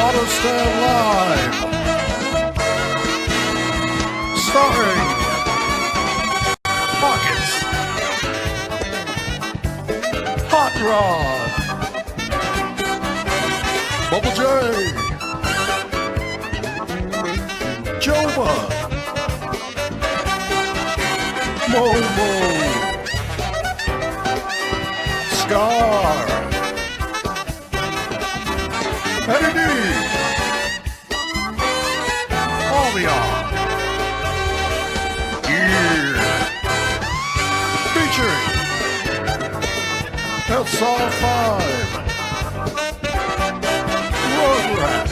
Spotter Stand Live, starring Pockets, Hot Rod, Bubble J, Joba, Momo, Scar, Eddie D, Albion, Gear, featuring SR5, Rugrat,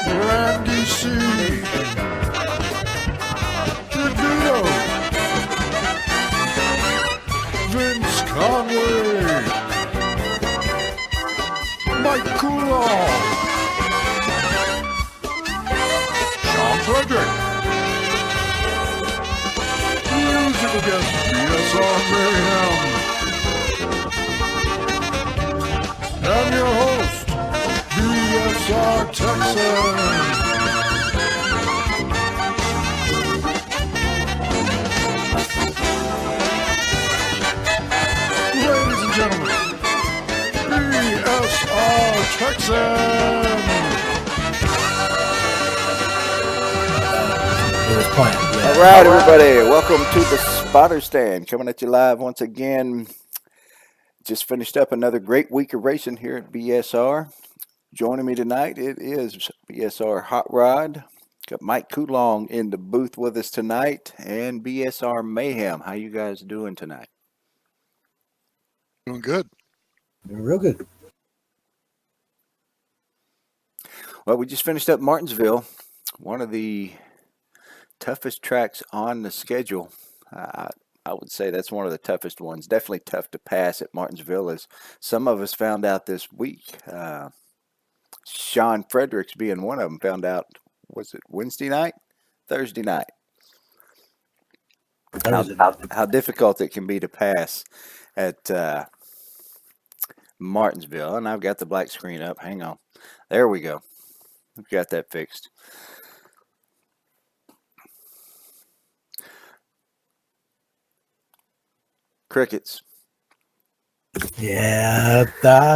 Randy C, Jadito, Vince Conway, Mike Coulon, Sean Frederick, musical guest BSR Mayhem, and your host, BSR Texan. Ladies and gentlemen, BSR Texan. It was planned. All right, everybody. Welcome to the Spotter Stand. Coming at you live once again. Just finished up another great week of racing here at BSR. Joining me tonight, it is BSR Hot Rod. Got Mike Coulon in the booth with us tonight, and BSR Mayhem. How you guys doing tonight? Doing good. Doing real good. Well, we just finished up Martinsville, one of the toughest tracks on the schedule. I would say that's one of the toughest ones. Definitely tough to pass at Martinsville, as some of us found out this week. Sean Fredericks being one of them found out, was it Wednesday night? Thursday night. How difficult it can be to pass at Martinsville. And I've got the black screen up. Hang on. There we go. We've got that fixed. Crickets. Yeah,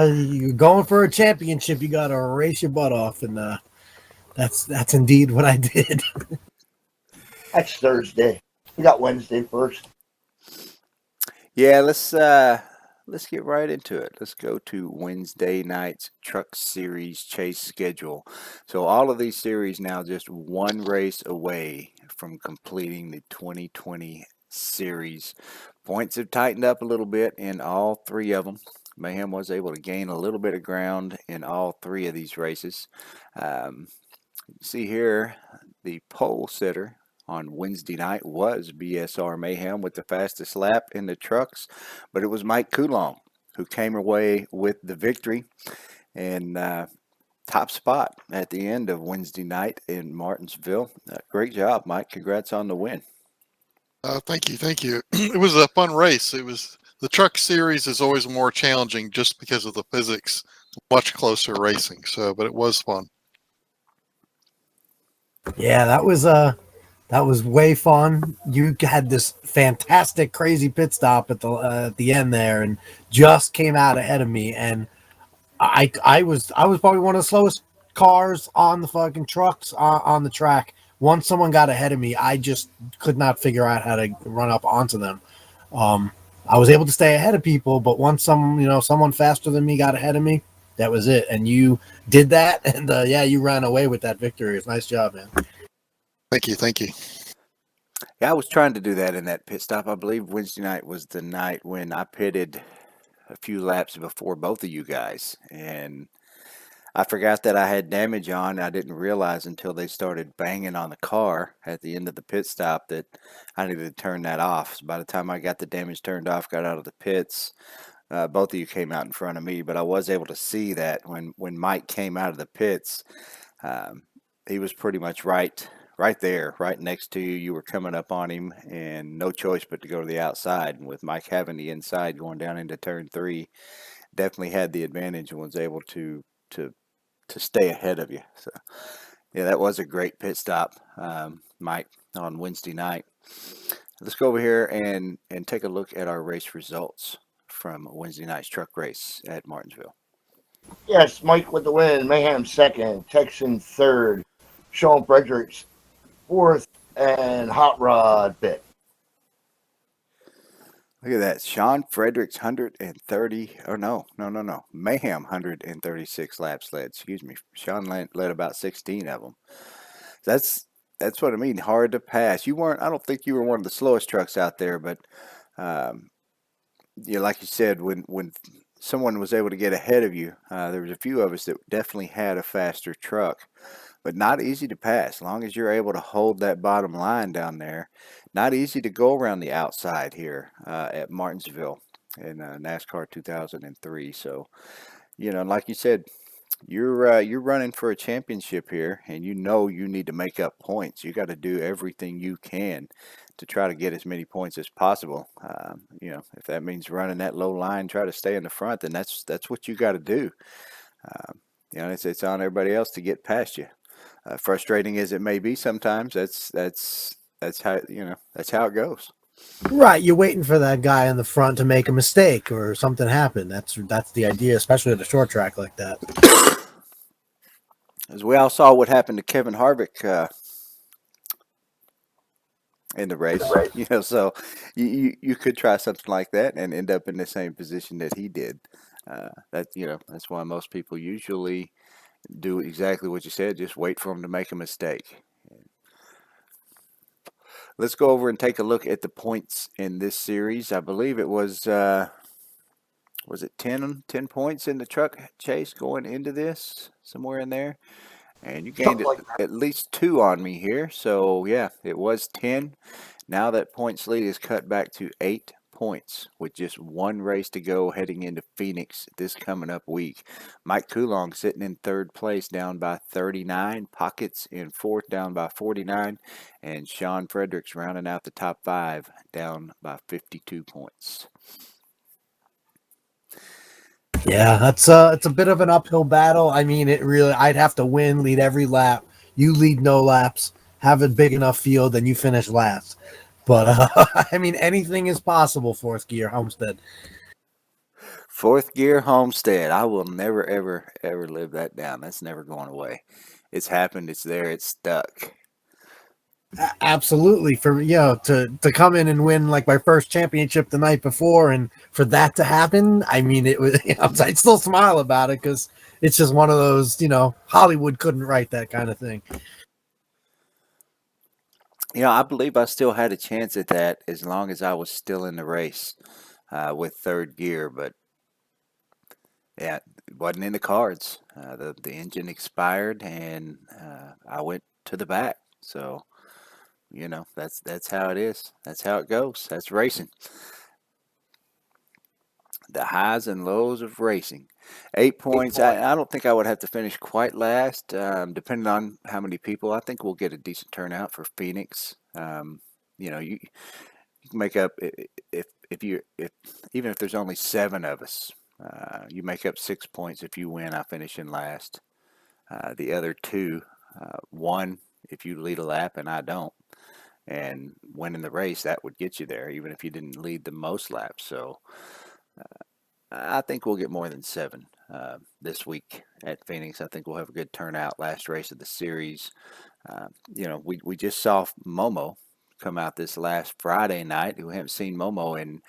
you're going for a championship. You got to race your butt off, and that's indeed what I did. That's Thursday. We got Wednesday first. Yeah, let's get right into it. Let's go to Wednesday night's Truck Series chase schedule. So all of these series now just one race away from completing the 2020 series. Points have tightened up a little bit in all three of them. Mayhem was able to gain a little bit of ground in all three of these races. See here, the pole sitter on Wednesday night was BSR Mayhem with the fastest lap in the trucks, but it was Mike Coulon who came away with the victory and top spot at the end of Wednesday night in Martinsville. Great job, Mike. Congrats on the win. Thank you. It was a fun race. The truck series is always more challenging just because of the physics, much closer racing. But it was fun. Yeah, that was way fun. You had this fantastic, crazy pit stop at the end there, and just came out ahead of me. And I was probably one of the slowest cars on the fucking trucks on the track. Once someone got ahead of me, I just could not figure out how to run up onto them. I was able to stay ahead of people, but once someone faster than me got ahead of me, that was it. And you did that, and you ran away with that victory. It's nice job, man. Thank you. Yeah, I was trying to do that in that pit stop. I believe Wednesday night was the night when I pitted a few laps before both of you guys, and I forgot that I had damage on. I didn't realize until they started banging on the car at the end of the pit stop that I needed to turn that off. So by the time I got the damage turned off, got out of the pits, both of you came out in front of me. But I was able to see that when Mike came out of the pits, he was pretty much right there, right next to you. You were coming up on him, and no choice but to go to the outside. And with Mike having the inside going down into turn 3, definitely had the advantage and was able to to stay ahead of you. So yeah, that was a great pit stop, Mike, on Wednesday night. Let's go over here and take a look at our race results from Wednesday night's truck race at Martinsville. Yes, Mike with the win. Mayhem second. Texan third. Sean Fredericks fourth. And Hot Rod fifth. Look at that. Sean Fredericks 130. Oh, no. Mayhem 136 laps led. Excuse me. Sean led about 16 of them. That's what I mean. Hard to pass. I don't think you were one of the slowest trucks out there, but yeah, like you said, when someone was able to get ahead of you, there was a few of us that definitely had a faster truck, but not easy to pass. As long as you're able to hold that bottom line down there, not easy to go around the outside here at Martinsville in NASCAR 2003. So, like you said, you're running for a championship here, and you need to make up points. You got to do everything you can to try to get as many points as possible. If that means running that low line, try to stay in the front, then that's what you got to do. It's on everybody else to get past you. Frustrating as it may be sometimes, that's how that's how it goes. Right, you're waiting for that guy in the front to make a mistake or something happen. That's the idea, especially at a short track like that. As we all saw what happened to Kevin Harvick in the race, so you could try something like that and end up in the same position that he did. That's why most people usually do exactly what you said. Just wait for him to make a mistake. Let's go over and take a look at the points in this series. I believe it was it 10 points in the truck chase going into this, somewhere in there? And you gained at least 2 on me here. So, yeah, it was 10. Now that points lead is cut back to 8 points with just 1 race to go heading into Phoenix this coming up week. Mike Coulong sitting in 3rd place down by 39. Pockets in 4th down by 49. And Sean Fredericks rounding out the top 5 down by 52 points. Yeah, it's a bit of an uphill battle. I mean, I'd have to win, lead every lap. You lead no laps, have a big enough field, and you finish last. But I mean, anything is possible. 4th gear Homestead. 4th gear Homestead. I will never, ever, ever live that down. That's never going away. It's happened. It's there. It's stuck. Absolutely. For to come in and win like my first championship the night before, and for that to happen, I mean, it was. I'd still smile about it because it's just one of those. Hollywood couldn't write that kind of thing. I believe I still had a chance at that as long as I was still in the race with 3rd gear, but yeah, it wasn't in the cards. The engine expired, and I went to the back. So, that's how it is. That's how it goes. That's racing. The highs and lows of racing. 8 points. I don't think I would have to finish quite last, depending on how many people. I think we'll get a decent turnout for Phoenix. You can make up if even if there's only 7 of us, you make up 6 points if you win. I finish in last. The other 2, 1 if you lead a lap and I don't, and winning the race, that would get you there, even if you didn't lead the most laps. So. I think we'll get more than 7 this week at Phoenix. I think we'll have a good turnout. Last race of the series. We just saw Momo come out this last Friday night. We haven't seen Momo in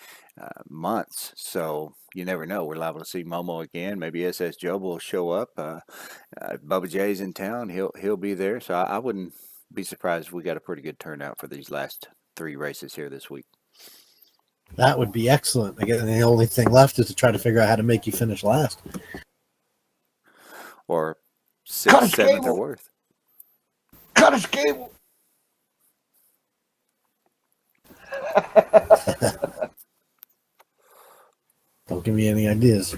months, so you never know. We're liable to see Momo again. Maybe SS Joe will show up. Bubba J's in town. He'll be there. So I wouldn't be surprised if we got a pretty good turnout for these last 3 races here this week. That would be excellent. Again, the only thing left is to try to figure out how to make you finish last. Or 6th, 7th, or worse. Cut his cable. Don't give me any ideas.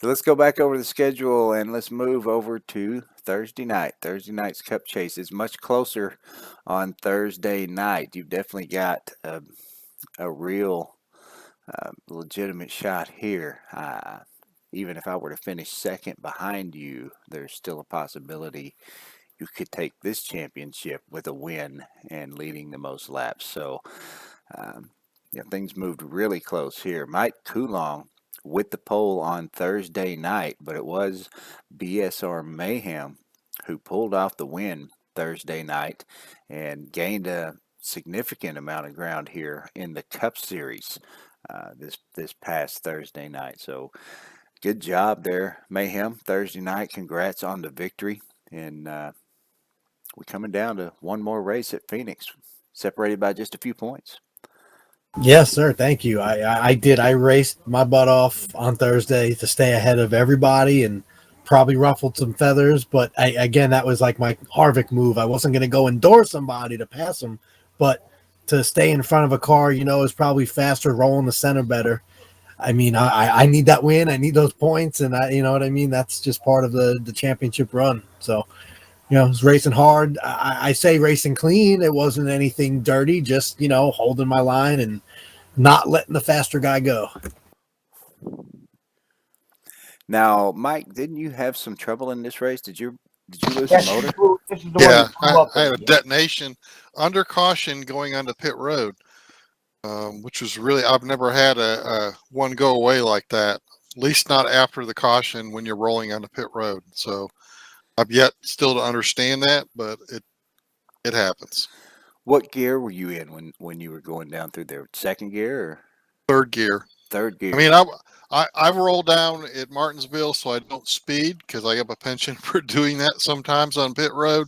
So let's go back over the schedule and let's move over to Thursday night. Thursday night's Cup Chase is much closer on Thursday night. You've definitely got a real legitimate shot here. even if I were to finish second behind you, there's still a possibility you could take this championship with a win and leading the most laps. So, things moved really close here. Mike Coulon with the pole on Thursday night, but it was BSR Mayhem who pulled off the win Thursday night and gained a significant amount of ground here in the Cup Series this past Thursday night. So good job there, Mayhem. Thursday night, congrats on the victory. And we're coming down to one more race at Phoenix, separated by just a few points. Yes, sir. Thank you. I did. I raced my butt off on Thursday to stay ahead of everybody and probably ruffled some feathers. But again, that was like my Harvick move. I wasn't going to go endorse somebody to pass them, but to stay in front of a car, is probably faster, rolling the center better. I mean, I need that win. I need those points. And you know what I mean? That's just part of the championship run. So, I was racing hard. I say racing clean. It wasn't anything dirty, just, holding my line and not letting the faster guy go. Now, Mike, didn't you have some trouble in this race? Did you lose Yes, the motor? this is the one Yeah, you blew up I had a with. detonation under caution going onto pit road, which was really, I've never had a one go away like that, at least not after the caution when you're rolling onto pit road. So I've yet still to understand that, but it happens. What gear were you in when you were going down through there? Second gear or Third gear. third gear? I mean, I roll down at Martinsville so I don't speed because I have a penchant for doing that sometimes on pit road.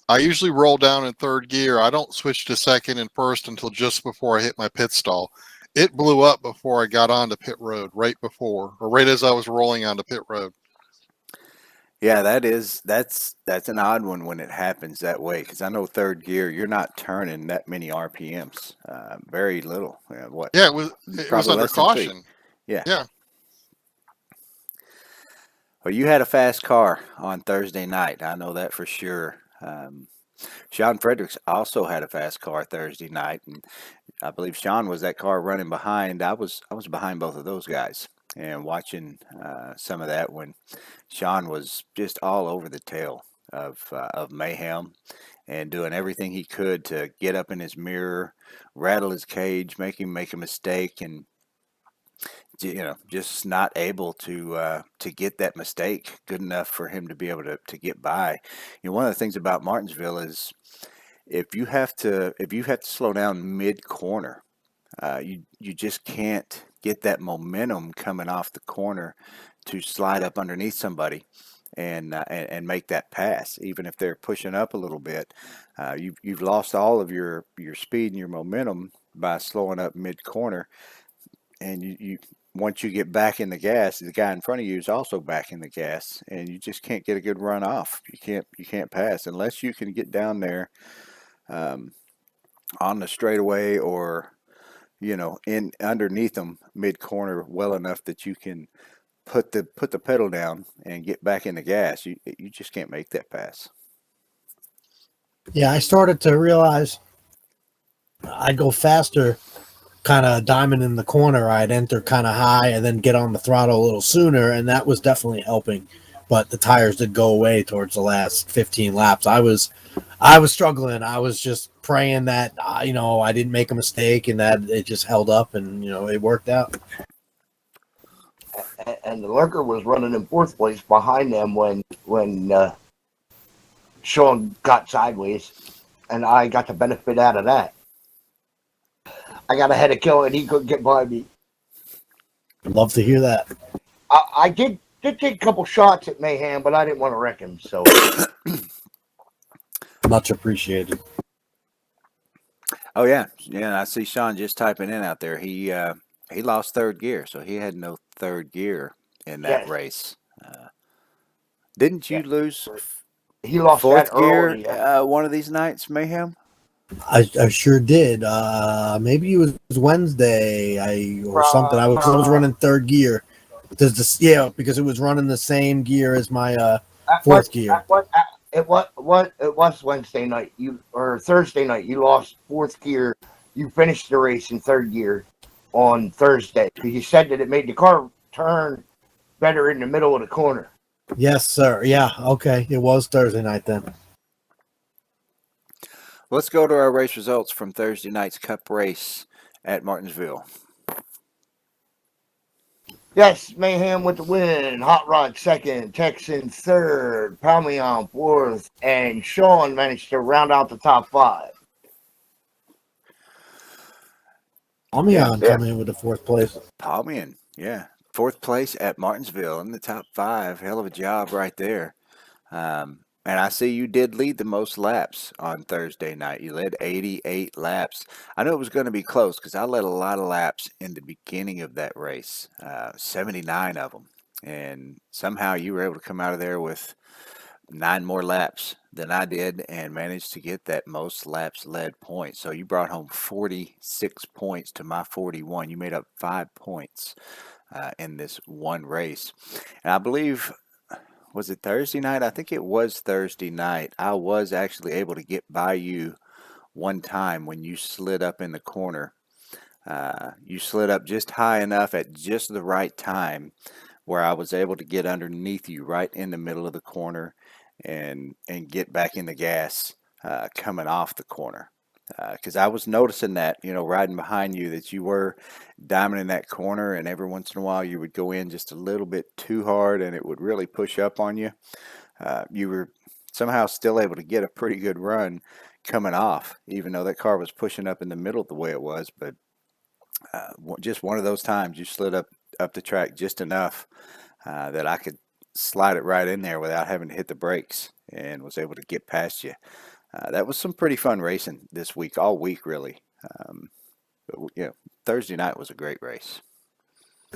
I usually roll down in third gear. I don't switch to second and first until just before I hit my pit stall. It blew up before I got onto pit road, right as I was rolling onto pit road. Yeah, that's an odd one when it happens that way, because I know third gear you're not turning that many RPMs, very little. What? Yeah, it was under less than 2. caution. Yeah. Yeah. Well, you had a fast car on Thursday night. I know that for sure. Sean Fredericks also had a fast car Thursday night, and I believe Sean was that car running behind. I was behind both of those guys and watching some of that when Sean was just all over the tail of Mayhem and doing everything he could to get up in his mirror, rattle his cage, make him make a mistake, and just not able to get that mistake good enough for him to be able to get by. One of the things about Martinsville is if you have to slow down mid corner, you just can't get that momentum coming off the corner to slide up underneath somebody and make that pass. Even if they're pushing up a little bit, you've lost all of your speed and your momentum by slowing up mid corner, and you once you get back in the gas, the guy in front of you is also back in the gas, and you just can't get a good run off. You can't pass unless you can get down there on the straightaway or in underneath them mid corner well enough that you can put the pedal down and get back in the gas. You just can't make that pass. Yeah, I started to realize I'd go faster, kind of diamond in the corner. I'd enter kind of high and then get on the throttle a little sooner, and that was definitely helping. But the tires did go away towards the last 15 laps. I was struggling. I was just praying that I didn't make a mistake and that it just held up, and it worked out. And the Lurker was running in fourth place behind them when Sean got sideways, and I got the benefit out of that. I got ahead of Kill, and he couldn't get by me. Love to hear that. I did take a couple shots at Mayhem, but I didn't want to wreck him. So much appreciated. Oh yeah. I see Sean just typing in out there. He lost third gear, so he had no third gear in that race. Didn't you lose? He lost fourth that gear early, one of these nights, Mayhem. I sure did. Maybe it was Wednesday or something. I was running third gear. Because it was running the same gear as my fourth gear. It was Wednesday night. Or Thursday night. You lost fourth gear. You finished the race in third gear on Thursday. You said that it made the car turn better in the middle of the corner. Yes, sir. Yeah. Okay. It was Thursday night then. Let's go to our race results from Thursday night's Cup race at Martinsville. Yes, Mayhem with the win. Hot Rod second, Texan third, Palmion fourth, and Sean managed to round out the top five. Amion coming in with the fourth place. Palmion, yeah. Fourth place at Martinsville in the top five. Hell of a job right there. And I see you did lead the most laps on Thursday night. You led 88 laps. I knew it was going to be close because I led a lot of laps in the beginning of that race, 79 of them. And somehow you were able to come out of there with 9 more laps than I did and managed to get that most laps led point. So you brought home 46 points to my 41. You made up 5 points in this one race. And I believe, was it Thursday night? I think it was Thursday night. I was actually able to get by you one time when you slid up in the corner. You slid up just high enough at just the right time where I was able to get underneath you right in the middle of the corner and get back in the gas coming off the corner. Because I was noticing that, riding behind you, that you were diamonding that corner, and every once in a while you would go in just a little bit too hard and it would really push up on you. You were somehow still able to get a pretty good run coming off, even though that car was pushing up in the middle the way it was. But just one of those times you slid up the track just enough that I could slide it right in there without having to hit the brakes and was able to get past you. That was some pretty fun racing this week, all week really. But Thursday night was a great race.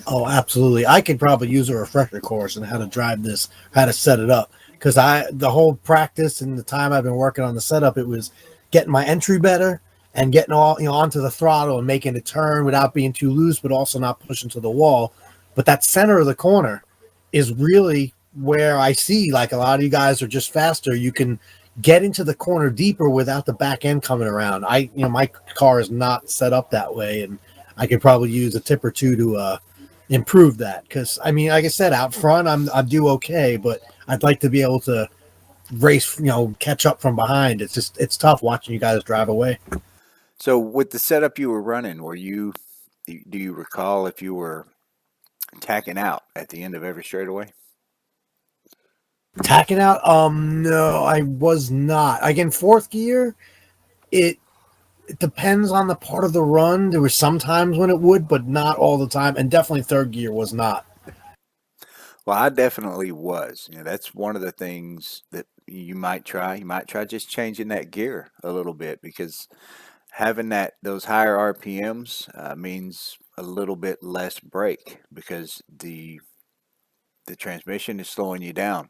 Oh, absolutely. I could probably use a refresher course on how to drive this, how to set it up. Because the whole practice and the time I've been working on the setup, it was getting my entry better and getting all onto the throttle and making it turn without being too loose, but also not pushing to the wall. But that center of the corner is really where I see like a lot of you guys are just faster. You can get into the corner deeper without the back end coming around. My car is not set up that way, and I could probably use a tip or two to improve that. Because like I said, out front I do okay, but I'd like to be able to race, catch up from behind. It's tough watching you guys drive away. So with the setup you were running, do you recall if you were tacking out at the end of every straightaway? Tacking out? No, I was not. Again, fourth gear, it depends on the part of the run. There were some times when it would, but not all the time. And definitely third gear was not. Well, I definitely was. That's one of the things that you might try. You might try just changing that gear a little bit, because having those higher RPMs means a little bit less brake, because the transmission is slowing you down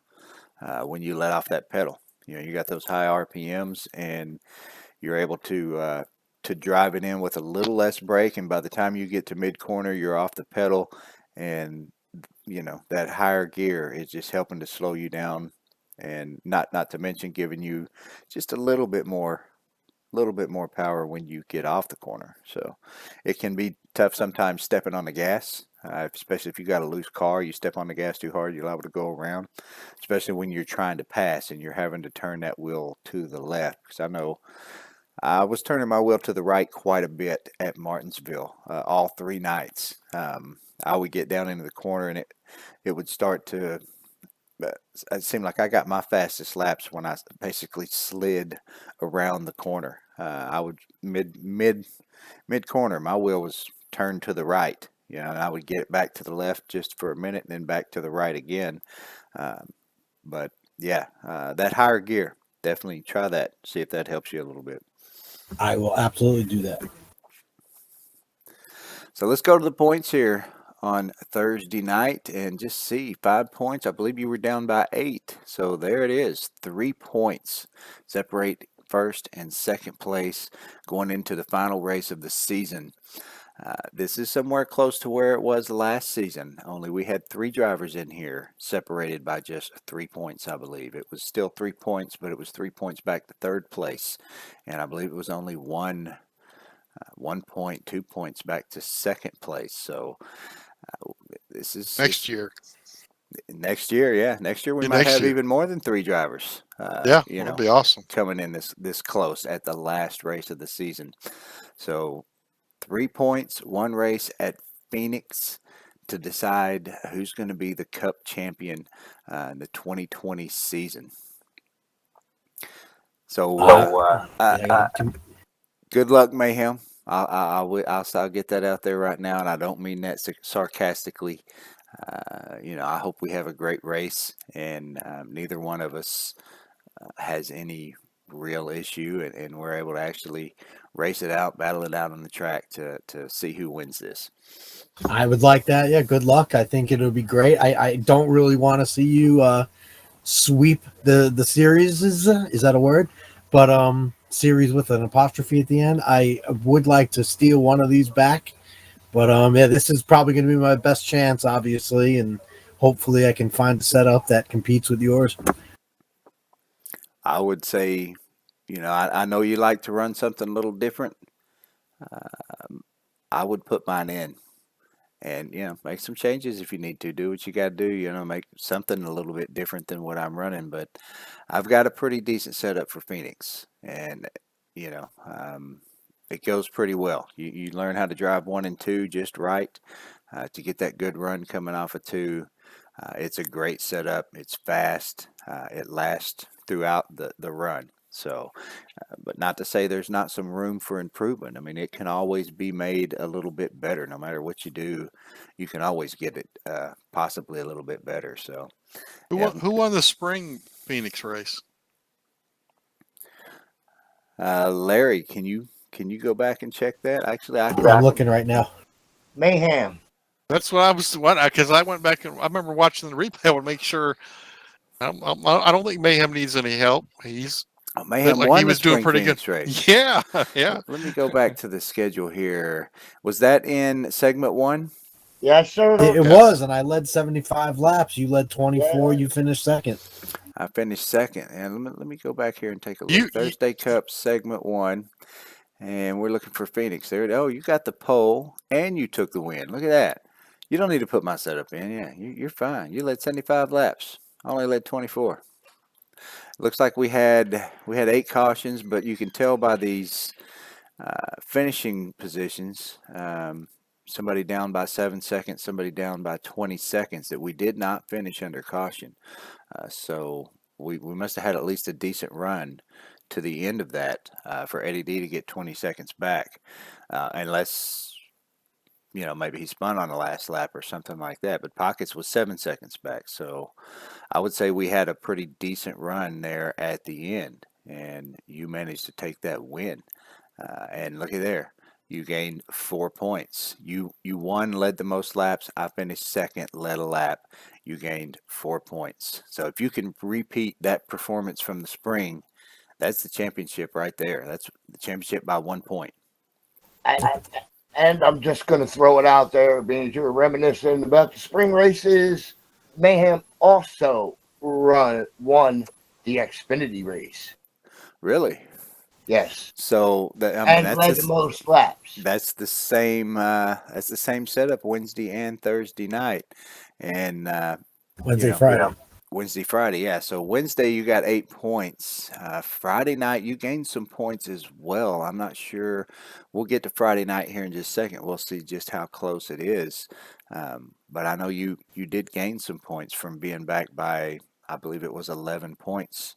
when you let off that pedal. You got those high RPMs, and you're able to drive it in with a little less brake, and by the time you get to mid corner, you're off the pedal, and that higher gear is just helping to slow you down, and not to mention giving you just a little bit more power when you get off the corner. So it can be tough sometimes stepping on the gas, especially if you got a loose car. You step on the gas too hard, you're liable to go around, especially when you're trying to pass and you're having to turn that wheel to the left. Because I know I was turning my wheel to the right quite a bit at Martinsville all 3 nights. I would get down into the corner, and it would start to it seemed like I got my fastest laps when I basically slid around the corner. I would mid corner, my wheel was turned to the right, and I would get it back to the left just for a minute, and then back to the right again. But yeah, that higher gear, definitely try that. See if that helps you a little bit. I will absolutely do that. So let's go to the points here on Thursday night and just see 5 points. I believe you were down by 8. So there it is. 3 points separate first and second place going into the final race of the season. This is somewhere close to where it was last season, only we had 3 drivers in here separated by just 3 points, I believe. It was still 3 points, but it was 3 points back to third place, and I believe it was only 1 point, 2 points back to second place. So this is Next year. Next year, we Yeah, might next have year. even more than 3 drivers. Yeah, that'd be awesome. coming in this close at the last race of the season. So 3 points, 1 race at Phoenix to decide who's going to be the Cup champion in the 2020 season. So Yeah, good luck, Mayhem. I'll get that out there right now, and I don't mean that sarcastically. I hope we have a great race, and neither one of us has any real issue, and we're able to actually race it out, battle it out on the track to see who wins this. I would like that. Yeah, good luck. I think it'll be great. I don't really want to see you sweep the series. Is that a word? But series with an apostrophe at the end. I would like to steal one of these back. But yeah, this is probably going to be my best chance, obviously, and hopefully I can find a setup that competes with yours. I would say, I know you like to run something a little different. I would put mine in and, make some changes if you need to. Do what you got to do, make something a little bit different than what I'm running. But I've got a pretty decent setup for Phoenix, and, it goes pretty well. You learn how to drive 1 and 2 just right to get that good run coming off of 2. It's a great setup. It's fast. It lasts throughout the run. So, but not to say there's not some room for improvement. I mean, it can always be made a little bit better. No matter what you do, you can always get it possibly a little bit better. So, Who won the spring Phoenix race? Larry, can you go back and check that? Actually, I'm looking right now. Mayhem. That's what I was wondering, because I went back and I remember watching the replay. I would make sure. I don't think Mayhem needs any help. He's Mayhem like won he was the doing spring pretty Phoenix good. race. Yeah, yeah. Let me go back to the schedule here. Was that in segment 1? Yes, sir. It was, and I led 75 laps. You led 24. You finished second. I finished second. And let me go back here and take a look. Thursday Cup segment 1. And we're looking for Phoenix. There. Oh, you got the pole and you took the win. Look at that. You don't need to put my setup in. Yeah, you're fine. You led 75 laps. I only led 24. Looks like we had 8 cautions, but you can tell by these finishing positions, somebody down by 7 seconds, somebody down by 20 seconds, that we did not finish under caution. So we must have had at least a decent run to the end of that for Eddie D to get 20 seconds back, unless maybe he spun on the last lap or something like that. But Pockets was 7 seconds back, so I would say we had a pretty decent run there at the end, and you managed to take that win. And look at there, you gained 4 points. You won, led the most laps. I finished second, led a lap. You gained 4 points. So if you can repeat that performance from the spring, that's the championship right there. That's the championship by 1 point. And I'm just going to throw it out there, being you're reminiscing about the spring races. Mayhem also won the Xfinity race. Really? Yes. So and led the most laps. That's the same. That's the same setup Wednesday and Thursday night, and Wednesday, Friday. Yeah. So Wednesday you got 8 points. Friday night you gained some points as well. I'm not sure. We'll get to Friday night here in just a second. We'll see just how close it is. But I know you did gain some points from being back by, I believe it was 11 points.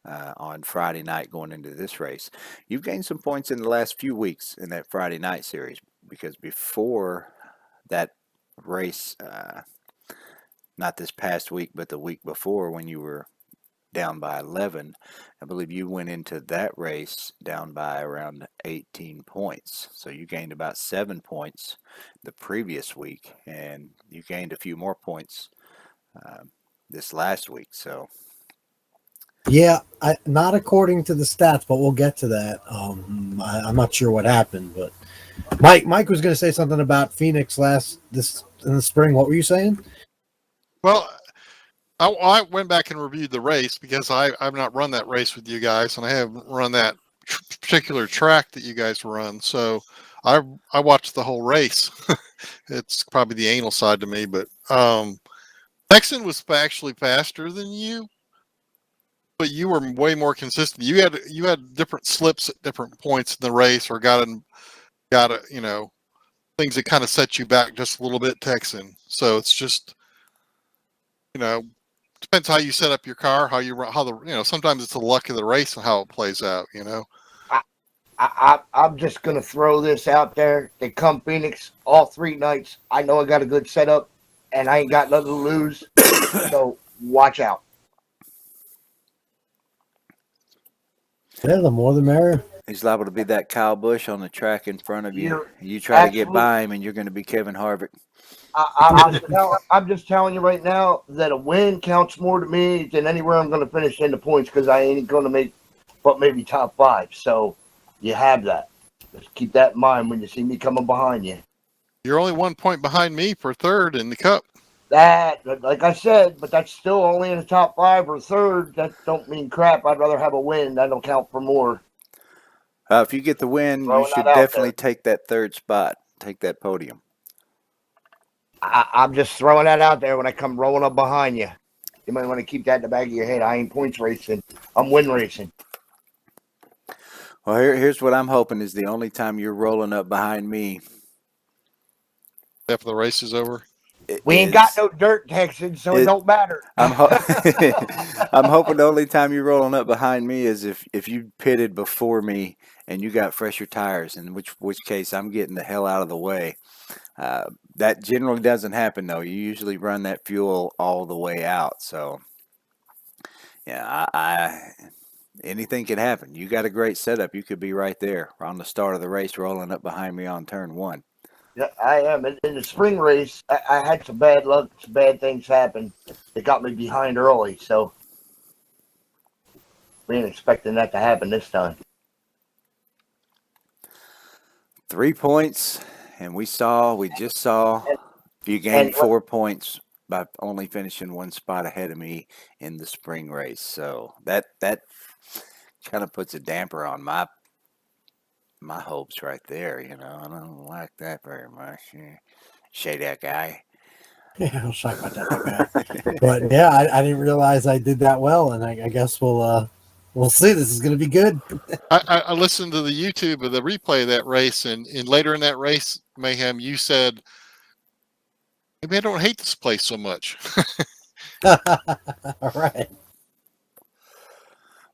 On Friday night going into this race. You've gained some points in the last few weeks in that Friday night series, because before that race, not this past week, but the week before, when you were down by 11, I believe you went into that race down by around 18 points. So you gained about 7 points the previous week, and you gained a few more points this last week. So yeah, not according to the stats, but we'll get to that. I'm not sure what happened, but Mike was going to say something about Phoenix this in the spring. What were you saying? Well, I went back and reviewed the race, because I've not run that race with you guys, and I haven't run that particular track that you guys run. So I watched the whole race. It's probably the anal side to me, but Texan was actually faster than you, but you were way more consistent. You had different slips at different points in the race, or got things that kind of set you back just a little bit, Texan. So it's just depends how you set up your car, sometimes it's the luck of the race and how it plays out. I'm just gonna throw this out there. They come Phoenix all 3 nights. I know I got a good setup, and I ain't got nothing to lose. So watch out. Yeah, the more the merrier. He's liable to be that Kyle Busch on the track in front of you. You're You try to get absolutely- by him, and you're going to be Kevin Harvick. I'm just telling you right now that a win counts more to me than anywhere I'm going to finish in the points, because I ain't going to make but maybe top 5. So you have that. Just keep that in mind when you see me coming behind you. You're only 1 point behind me for third in the Cup. That, like I said, but that's still only in the top 5 or third. That don't mean crap. I'd rather have a win. That'll count for more. If you get the win, you Throwing should that out definitely take that third spot. Take that podium. I'm just throwing that out there when I come rolling up behind you. You might want to keep that in the back of your head. I ain't points racing. I'm win racing. Well, here's what I'm hoping is the only time you're rolling up behind me. After the race is over. We ain't got no dirt, Texan, so it don't matter. I'm hoping the only time you're rolling up behind me is if you pitted before me and you got fresher tires, in which case I'm getting the hell out of the way. That generally doesn't happen, though. You usually run that fuel all the way out. So, yeah, anything can happen. You got a great setup. You could be right there on the start of the race rolling up behind me on turn 1. Yeah, I am. In the spring race, I had some bad luck. Some bad things happen. It got me behind early, so we ain't expecting that to happen this time. 3 points, and we just saw you gained 4 points by only finishing 1 spot ahead of me in the spring race. So that kind of puts a damper on my hopes right there. I don't like that very much. Shade that guy. Yeah, I'll talk about that. But yeah, I didn't realize I did that well, and I guess we'll see. This is going to be good. I listened to the YouTube of the replay of that race, and later in that race, Mayhem, you said, maybe I don't hate this place so much. All right.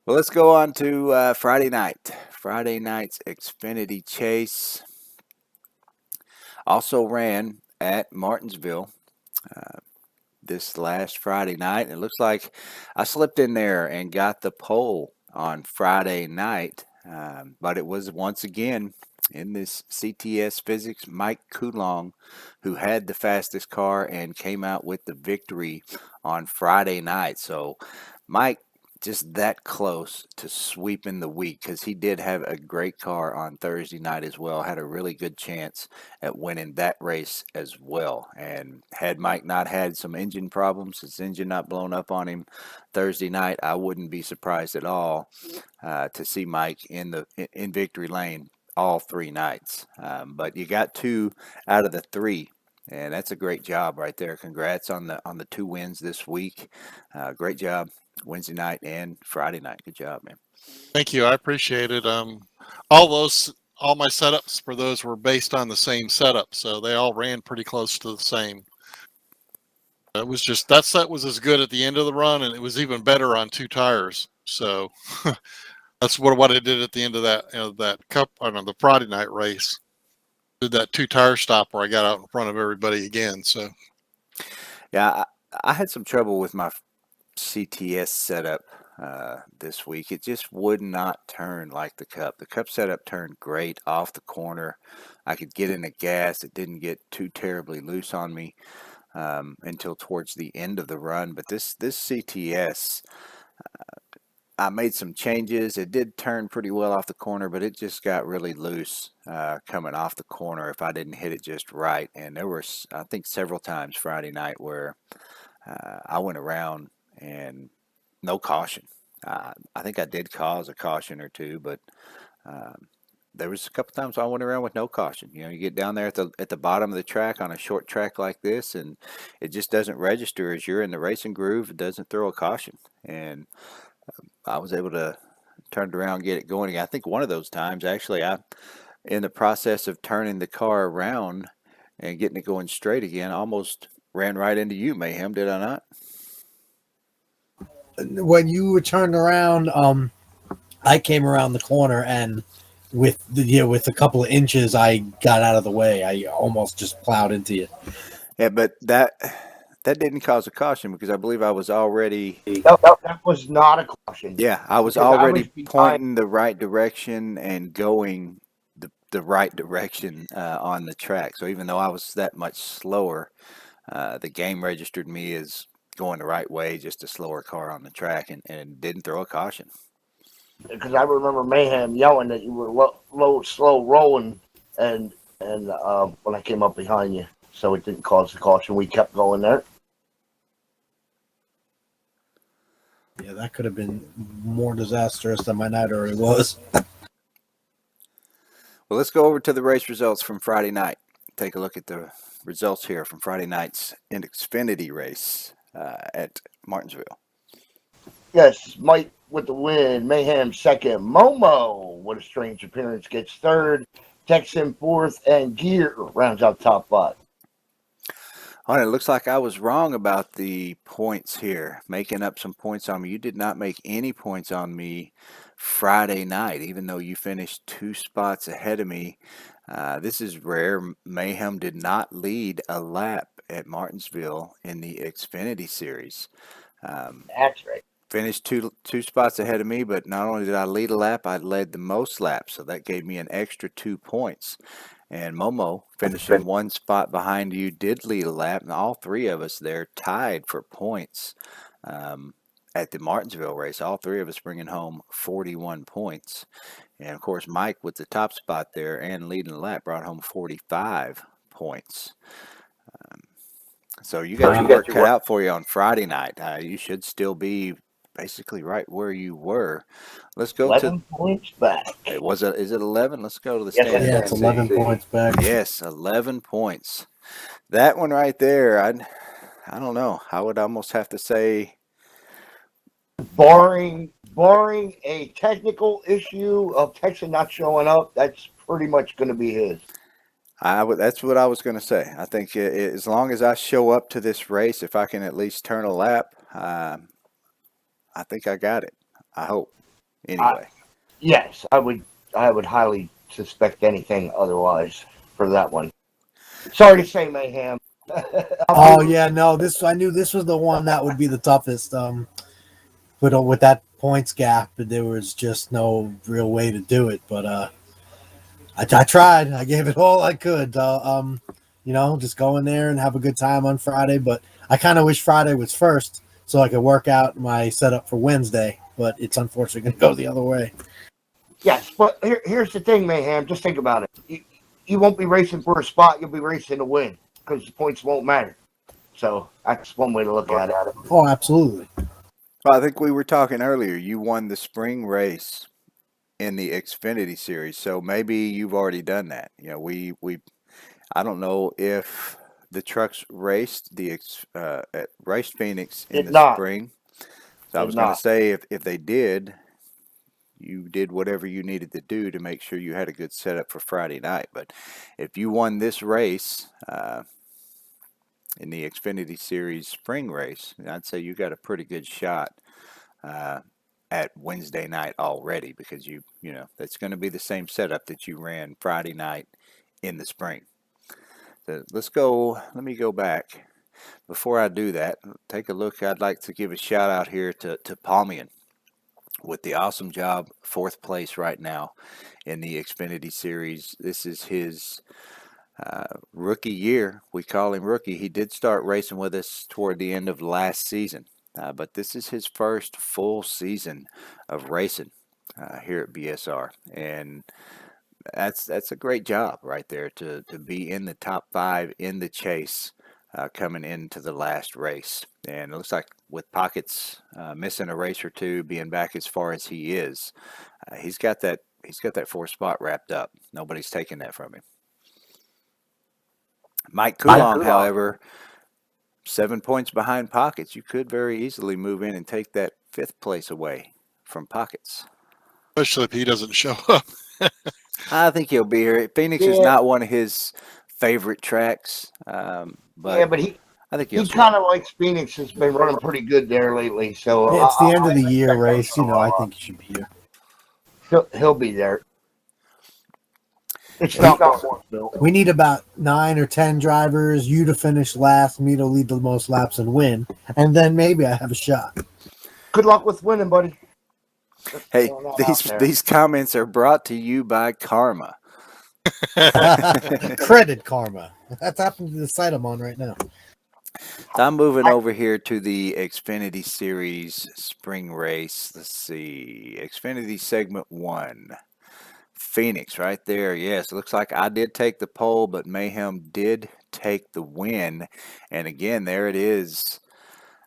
Well, let's go on to Friday night. Friday night's Xfinity Chase also ran at Martinsville this last Friday night. It looks like I slipped in there and got the pole on Friday night, but it was once again in this CTS Physics Mike Coulong who had the fastest car and came out with the victory on Friday night. So Mike just that close to sweeping the week, because he did have a great car on Thursday night as well. Had a really good chance at winning that race as well. And had Mike not had some engine problems, his engine not blown up on him Thursday night, I wouldn't be surprised at all to see Mike in victory lane all 3 nights. But you got 2 out of the 3. And that's a great job right there. Congrats on the 2 wins this week. Great job Wednesday night and Friday night. Good job, man. Thank you. I appreciate it. All my setups for those were based on the same setup, so they all ran pretty close to the same. It was just that set was as good at the end of the run, and it was even better on 2 tires. So that's what I did at the end of that Cup. I don't know, the Friday night race. Did that 2 tire stop where I got out in front of everybody again. So yeah, I had some trouble with my CTS setup this week. It just would not turn like the Cup. The Cup setup turned great off the corner. I could get in the gas. It didn't get too terribly loose on me until towards the end of the run. But this CTS, I made some changes. It did turn pretty well off the corner, but it just got really loose coming off the corner if I didn't hit it just right. And there were, I think, several times Friday night where I went around and no caution. I think I did cause a caution or 2, but there was a couple times I went around with no caution. You know, you get down there at the bottom of the track on a short track like this, and it just doesn't register as you're in the racing groove. It doesn't throw a caution, and I was able to turn it around and get it going again. I think one of those times, actually, in the process of turning the car around and getting it going straight again, I almost ran right into you, Mayhem. Did I not? When you were turned around, I came around the corner, and with with a couple of inches, I got out of the way. I almost just plowed into you. Yeah, but that didn't cause a caution because I believe I was already. That was not a caution. Yeah, I was Because I already was behind- pointing the right direction and going the right direction on the track. So even though I was that much slower, the game registered me as going the right way, just a slower car on the track, and didn't throw a caution. Because I remember Mayhem yelling that you were slow rolling, and when I came up behind you, so it didn't cause the caution. We kept going there. Yeah, that could have been more disastrous than my night already was. Well, let's go over to the race results from Friday night. Take a look at the results here from Friday night's Xfinity race at Martinsville. Yes, Mike with the win. Mayhem second. Momo, what a strange appearance, gets third. Texan fourth, and Gear rounds out top five. All right, it looks like I was wrong about the points here, making up some points on me. You did not make any points on me Friday night, even though you finished 2 spots ahead of me. This is rare. Mayhem did not lead a lap at Martinsville in the Xfinity Series. That's right. Finished two spots ahead of me, but not only did I lead a lap, I led the most laps, so that gave me an extra 2 points. And Momo, finishing 1 spot behind you, did lead a lap, and all 3 of us there tied for points at the Martinsville race. All 3 of us bringing home 41 points. And, of course, Mike with the top spot there and leading the lap brought home 45 points. So you got your work cut out for you on Friday night. You should still be basically right where you were. Let's go 11 points back. Is it 11? Let's go to the Yes, standings. Yeah, it's 11 points back. Yes, 11 points. That one right there, I don't know. I would almost have to say, Barring a technical issue of Texan not showing up, that's pretty much going to be his. that's what I was going to say. I think as long as I show up to this race, if I can at least turn a lap, I think I got it. I hope. Anyway. Yes, I would highly suspect anything otherwise for that one. Sorry to say, Mayhem. Oh yeah, no. I knew this was the one that would be the toughest. But with that points gap, there was just no real way to do it. But I tried. I gave it all I could. Just go in there and have a good time on Friday. But I kind of wish Friday was first, so I could work out my setup for Wednesday. But it's unfortunately going to go the other way. Yes, but here's the thing, Mayhem. Just think about it. You won't be racing for a spot. You'll be racing to win because the points won't matter. So that's one way to look at it. Oh, absolutely. Well, I think we were talking earlier. You won the spring race in the Xfinity Series, so maybe you've already done that. You know, I don't know if the trucks raced raced Phoenix in the spring. So I was going to say if they did, you did whatever you needed to do to make sure you had a good setup for Friday night. But if you won this race in the Xfinity Series spring race, I'd say you got a pretty good shot at Wednesday night already, because you know that's going to be the same setup that you ran Friday night in the spring. So let me go back. Before I do that, take a look. I'd like to give a shout out here to Palmian with the awesome job, 4th place right now in the Xfinity Series. This is his rookie year. We call him rookie. He did start racing with us toward the end of last season, but this is his first full season of racing here at BSR, and that's a great job right there to be in the top 5 in the chase coming into the last race. And it looks like with Pockets missing a race or two, being back as far as he is, he's got that that 4th spot wrapped up. Nobody's taking that from him. Mike Coulomb, however, 7 points behind Pockets. You could very easily move in and take that 5th place away from Pockets. Especially if he doesn't show up. I think he'll be here. Phoenix is not one of his favorite tracks, but but I think he kind of likes Phoenix. Has been running pretty good there lately. So It's the end of the year race. You know, I think he should be here. He'll be there. It's not Martinsville. We need about 9 or 10 drivers. You to finish last, me to lead the most laps and win, and then maybe I have a shot. Good luck with winning, buddy. Hey, these comments are brought to you by Karma. Credit Karma. That's happening to the site I'm on right now. So I'm moving over here to the Xfinity Series Spring Race. Let's see. Xfinity Segment 1. Phoenix right there. Yes, it looks like I did take the pole, but Mayhem did take the win. And again, there it is.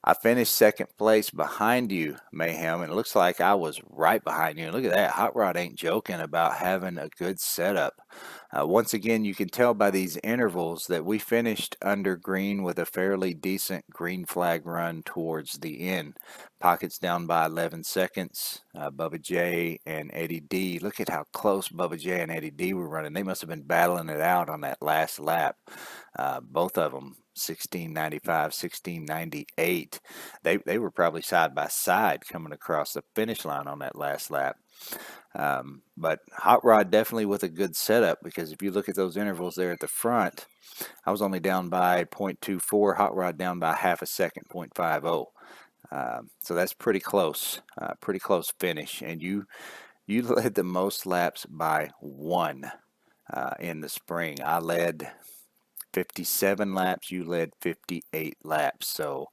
I finished 2nd place behind you, Mayhem, and it looks like I was right behind you. And look at that. Hot Rod ain't joking about having a good setup. Once again, you can tell by these intervals that we finished under green with a fairly decent green flag run towards the end. Pockets down by 11 seconds. Bubba J and Eddie D. Look at how close Bubba J and Eddie D were running. They must have been battling it out on that last lap. Both of them 1695, 1698. They were probably side by side coming across the finish line on that last lap. But Hot Rod definitely with a good setup, because if you look at those intervals there at the front, I was only down by 0.24, Hot Rod down by half a second, 0.50. So that's pretty close finish. And you led the most laps by 1 in the spring. I led 57 laps, you led 58 laps. So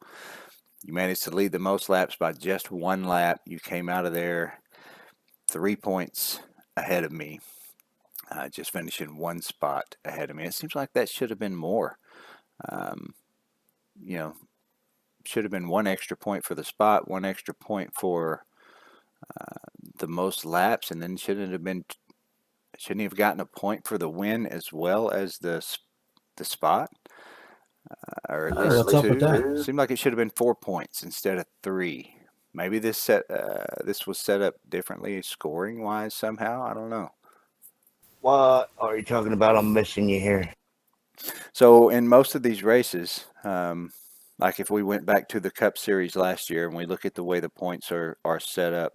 you managed to lead the most laps by just 1 lap. You came out of there 3 points ahead of me, just finishing 1 spot ahead of me. It seems like that should have been more. Should have been 1 extra point for the spot, 1 extra point for the most laps, and then shouldn't he have gotten a point for the win as well as the spot? Or at least What's up with 2. that? Seemed like it should have been 4 points instead of 3. Maybe this was set up differently scoring wise somehow. I don't know. What are you talking about? I'm missing you here. So in most of these races, like if we went back to the Cup Series last year and we look at the way the points are set up,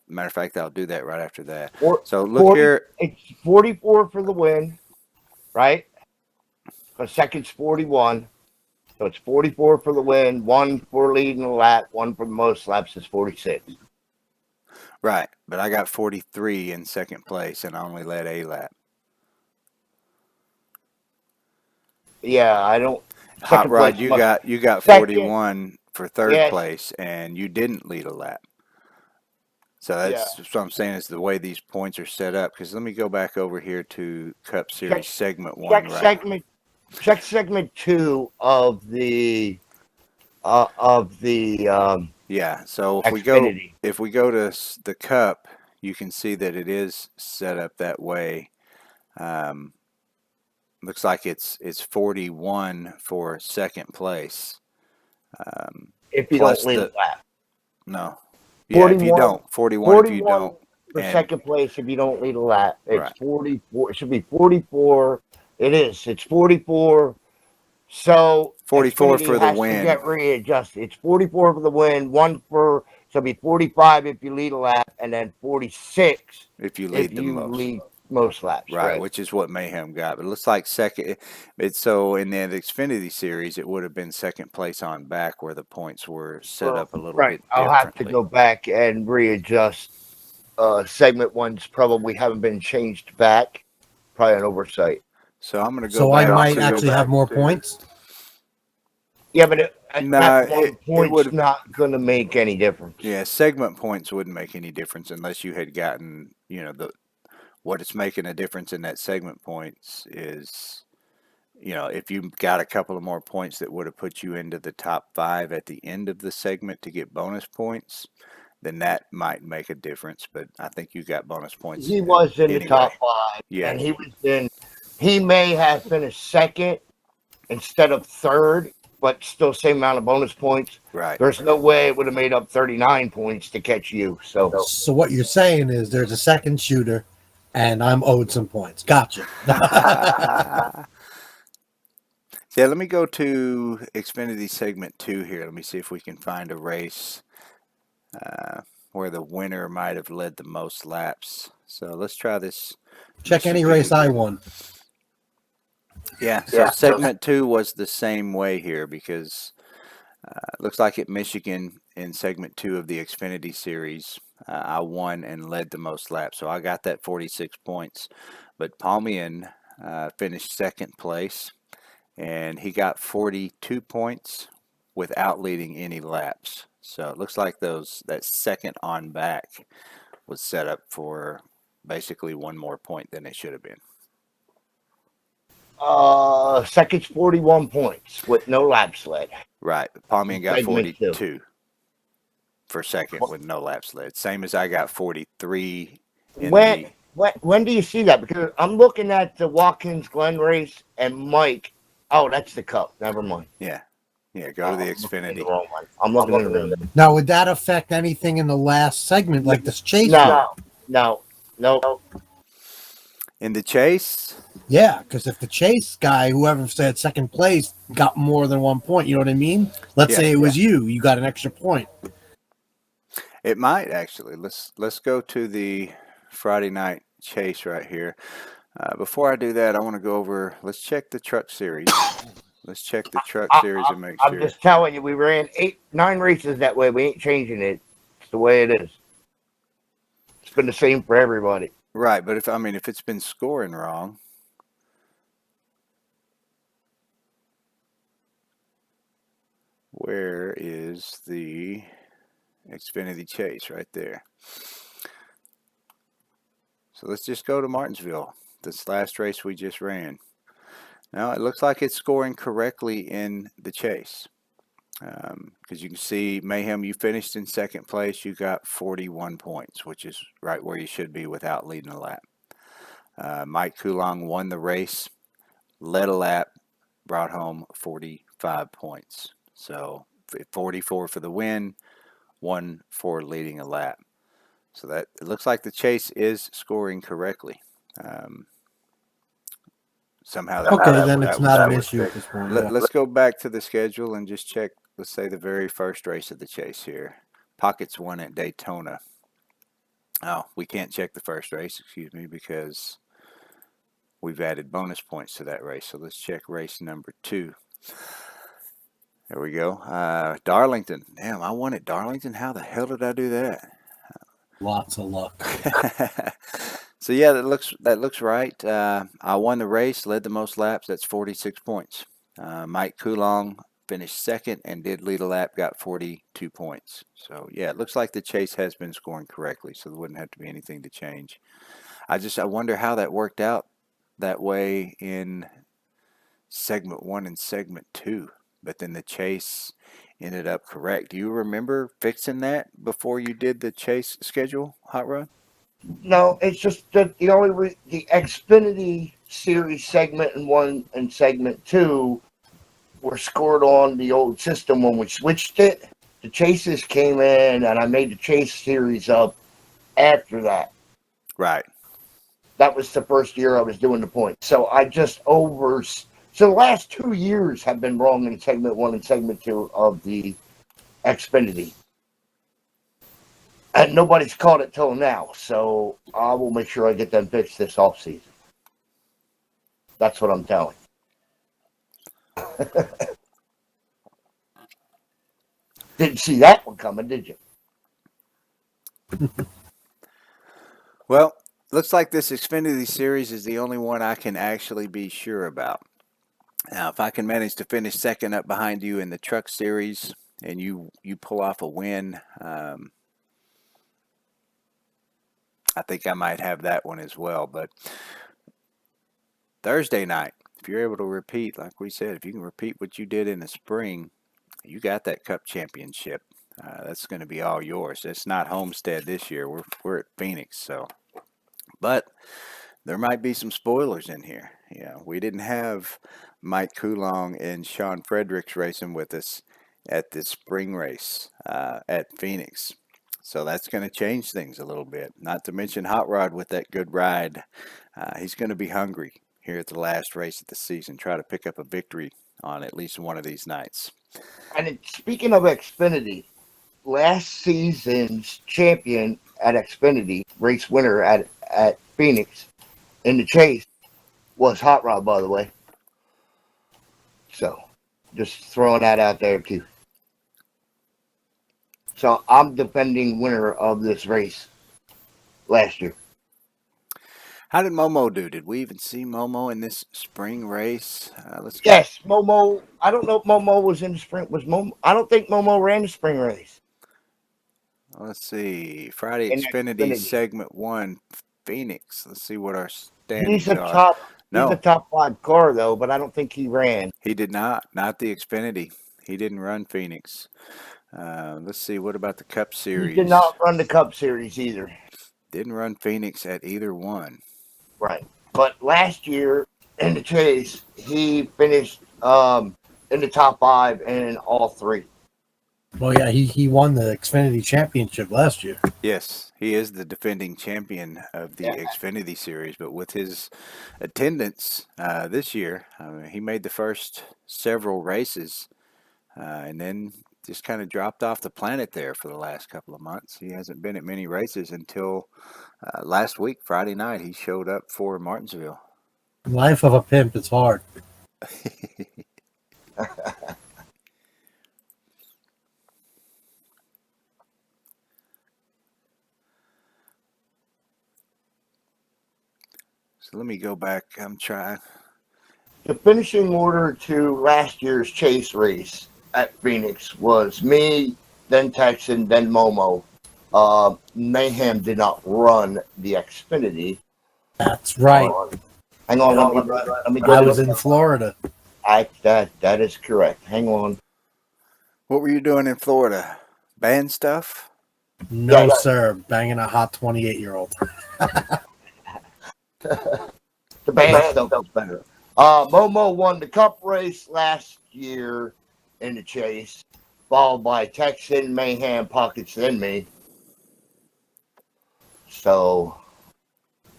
matter of fact, I'll do that right after that. So look 40, here. It's 44 for the win, right? The second's 41. So it's 44 for the win, 1 for leading the lap, 1 for the most laps is 46. Right, but I got 43 in 2nd place and I only led a lap. Yeah, I don't. Hot Rod, you got 41 for 3rd place, and you didn't lead a lap. So that's what I'm saying is the way these points are set up. Because let me go back over here to Cup Series Segment 1. Check Segment 2 of the yeah. So Xfinity. if we go to the Cup, you can see that it is set up that way. Looks like it's 41 for 2nd place. If you don't lead a lap. No. Yeah, if you don't. 41 if you don't. For 2nd place if you don't lead a lap. It's 44. It should be 44. It is. It's 44. So 44 for the win. To get readjusted. It's 44 for the win. 1 for. So it'll be 45 if you lead a lap, and then 46 if you lead most laps. Right, which is what Mayhem got. But it looks like second. So in the Xfinity Series, it would have been 2nd place on back where the points were set up a little bit differently. I'll have to go back and readjust. Segment 1's probably haven't been changed back. Probably an oversight. So I'm going to go. So I might actually have more points. Yeah, but point's not going to make any difference. Yeah, segment points wouldn't make any difference unless you had gotten, what it's making a difference in that segment points is, if you got a couple of more points that would have put you into the top 5 at the end of the segment to get bonus points, then that might make a difference. But I think you got bonus points. He was in the anyway. top 5, Yeah. and he may have finished second instead of third, but still same amount of bonus points. Right. There's no way it would have made up 39 points to catch you. So what you're saying is there's a second shooter, and I'm owed some points. Gotcha. Yeah, let me go to Xfinity segment 2 here. Let me see if we can find a race where the winner might have led the most laps. So let's try this. Check any race I won. Yeah, so segment 2 was the same way here because it looks like at Michigan in segment 2 of the Xfinity series, I won and led the most laps. So I got that 46 points. But Palmian finished second place, and he got 42 points without leading any laps. So it looks like that second on back was set up for basically one more point than it should have been. second's 41 points with no laps led. Right. Palmian got Segment 42 for second with no laps led. Same as I got 43 in When do you see that? Because I'm looking at the Watkins Glen race and Mike. Oh, that's the Cup. Never mind. Yeah. Go to the Xfinity. I'm looking at the wrong one. Now, would that affect anything in the last segment, like this chase? No. In the chase? Yeah, because if the chase guy, whoever said second place, got more than 1 point, you know what I mean? Let's say it was you got an extra point. It might actually. Let's go to the Friday night chase right here. Before I do that, I want to go over. Let's check the truck series. Let's check the truck series and make sure. I'm just telling you, we ran 9 races that way. We ain't changing it. It's the way it is. It's been the same for everybody. Right, but if it's been scoring wrong. Where is the Xfinity chase? Right there. So let's just go to Martinsville, this last race we just ran. Now it looks like it's scoring correctly in the chase. Because you can see, Mayhem, you finished in second place. You got 41 points, which is right where you should be without leading a lap. Mike Coulong won the race, led a lap, brought home 45 points. So 44 for the win, 1 for leading a lap. So that it looks like the chase is scoring correctly. Somehow. Then it's not an issue at this point. Let's go back to the schedule and just check. Let's say the very first race of the chase here. Pockets won at Daytona. Oh, we can't check the first race, excuse me, because we've added bonus points to that race. So let's check race number 2. There we go. Darlington. Damn, I won at Darlington. How the hell did I do that? Lots of luck. So yeah, that looks right. I won the race, led the most laps. That's 46 points. Mike Coulong finished second and did lead a lap, got 42 points. So yeah, it looks like the chase has been scoring correctly, so there wouldn't have to be anything to change. I wonder how that worked out that way in segment 1 and segment 2, but then the chase ended up correct. Do you remember fixing that before you did the chase schedule, Hot Rod? No, it's just that the Xfinity series segment 1 and segment 2 were scored on the old system. When we switched it, the chases came in, and I made the chase series up after that. Right. That was the first year I was doing the points. So I just So the last 2 years have been wrong in segment 1 and segment 2 of the Xfinity. And nobody's caught it till now. So I will make sure I get them fixed this offseason. That's what I'm telling. Didn't see that one coming, did you? Well, looks like this Xfinity series is the only one I can actually be sure about. Now, if I can manage to finish second up behind you in the truck series and you pull off a win, I think I might have that one as well. But Thursday night, if you're able to repeat, like we said, if you can repeat what you did in the spring, you got that Cup championship. That's going to be all yours. It's not Homestead this year. We're at Phoenix, so. But there might be some spoilers in here. Yeah, we didn't have Mike Coulong and Sean Fredericks racing with us at the spring race at Phoenix. So that's going to change things a little bit. Not to mention Hot Rod with that good ride. He's going to be hungry here at the last race of the season. Try to pick up a victory on at least one of these nights. And speaking of Xfinity, last season's champion at Xfinity, race winner at Phoenix in the chase, was Hot Rod, by the way. So, just throwing that out there too. So I'm defending winner of this race last year. How did Momo do? Did we even see Momo in this spring race? Yes, Momo. I don't know if Momo was in the sprint. Was Momo? I don't think Momo ran the spring race. Let's see. Friday In Xfinity Xfinity. segment 1, Phoenix. Let's see what our He's standings a are. top. No. He's a top 5 car though, but I don't think he ran. He did not. Not the Xfinity. He didn't run Phoenix. Let's see. What about the Cup Series? He did not run the Cup Series either. Didn't run Phoenix at either one. Right. But last year in the chase, he finished in the top 5 in all 3. Well, yeah, he won the Xfinity Championship last year. Yes, he is the defending champion of the Xfinity Series, but with his attendance this year, he made the first several races and then just kind of dropped off the planet there for the last couple of months. He hasn't been at many races until last week, Friday night. He showed up for Martinsville. Life of a pimp is hard. So let me go back. I'm trying. The finishing order to last year's chase race at Phoenix was me, then Texan, then Momo. Mayhem did not run the Xfinity. That's right. Hang on, let me I was in Florida. That is correct. Hang on. What were you doing in Florida? Band stuff? No, sir. Banging a hot 28-year-old. The band stuff was better. Momo won the Cup race last year in the chase, followed by Texan, Mayhem, Pockets, then me. So,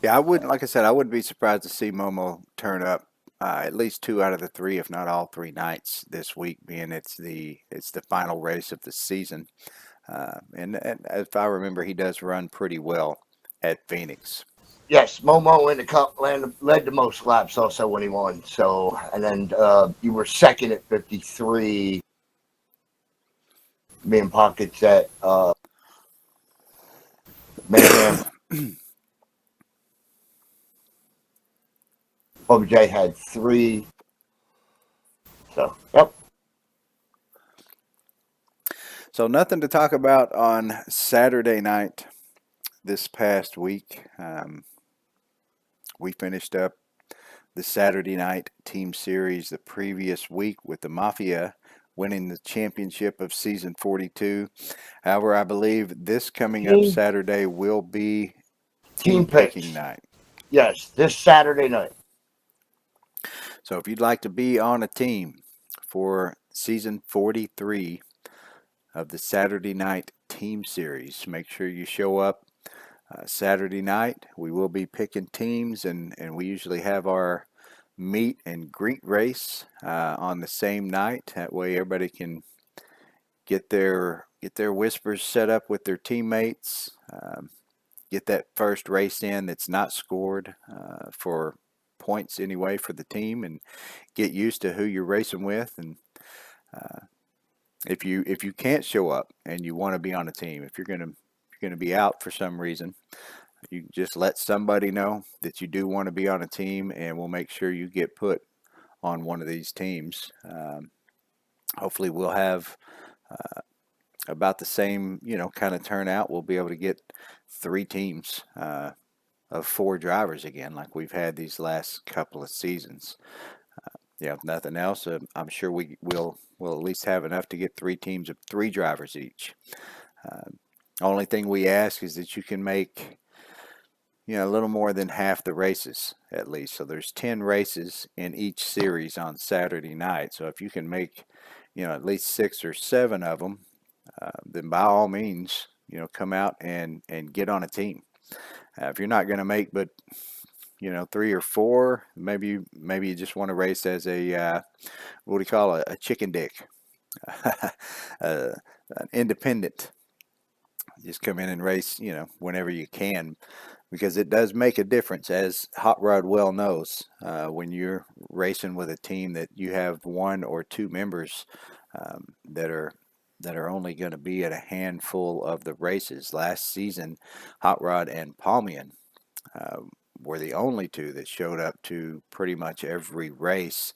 yeah, I wouldn't. Like I said, I wouldn't be surprised to see Momo turn up at least 2 out of the 3, if not all 3 nights this week, being it's the final race of the season. And if I remember, he does run pretty well at Phoenix. yes, Momo in the Cup led the most laps also when he won. So, and then you were second at 53. Me and Pockets at Mayhem. OJ had 3. So, yep. So nothing to talk about on Saturday night this past week. We finished up the Saturday night team series the previous week with the Mafia winning the championship of season 42. However, I believe this coming up Saturday will be team picking night. Yes, this Saturday night. So if you'd like to be on a team for season 43 of the Saturday night team series, make sure you show up Saturday night. We will be picking teams, and we usually have our meet and greet race on the same night. That way everybody can get their whispers set up with their teammates, get that first race in that's not scored for points anyway for the team, and get used to who you're racing with. And if you can't show up and you want to be on a team, if you're going to be out for some reason, you just let somebody know that you do want to be on a team, and we'll make sure you get put on one of these teams. Hopefully we'll have about the same, kind of turnout. We'll be able to get 3 teams of 4 drivers again, like we've had these last couple of seasons. Yeah, if nothing else, I'm sure we'll at least have enough to get 3 teams of 3 drivers each. Uh, Only thing we ask is that you can make, a little more than half the races at least. So there's 10 races in each series on Saturday night. So if you can make, at least 6 or 7 of them, then by all means, come out and get on a team. If you're not going to make but 3 or 4, maybe you just want to race as a what do you call a chicken dick, an independent. Just come in and race, whenever you can, because it does make a difference, as Hot Rod well knows, when you're racing with a team that you have 1 or 2 members that are only going to be at a handful of the races. Last season, Hot Rod and Palmian were the only 2 that showed up to pretty much every race.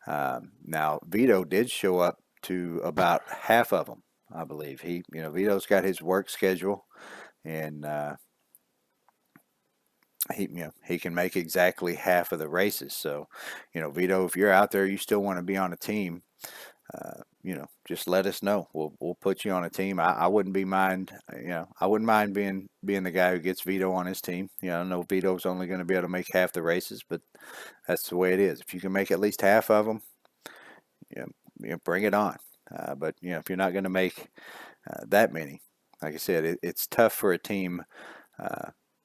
Now, Vito did show up to about half of them, I believe. Vito's got his work schedule, and he can make exactly half of the races. So, Vito, if you're out there, you still want to be on a team, just let us know. We'll put you on a team. I wouldn't I wouldn't mind being the guy who gets Vito on his team. I know Vito's only going to be able to make half the races, but that's the way it is. If you can make at least half of them, bring it on. But if you're not going to make that many, like I said, it's tough for a team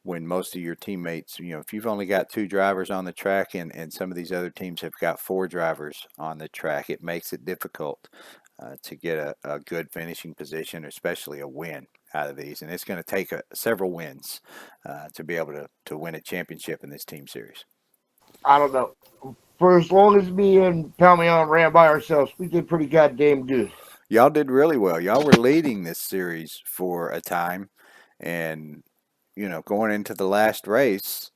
when most of your teammates, if you've only got 2 drivers on the track and some of these other teams have got 4 drivers on the track, it makes it difficult to get a good finishing position, especially a win out of these. And it's going to take several wins to be able to win a championship in this team series. I don't know. For as long as me and Palmion ran by ourselves, we did pretty goddamn good. Y'all did really well. Y'all were leading this series for a time, and going into the last race,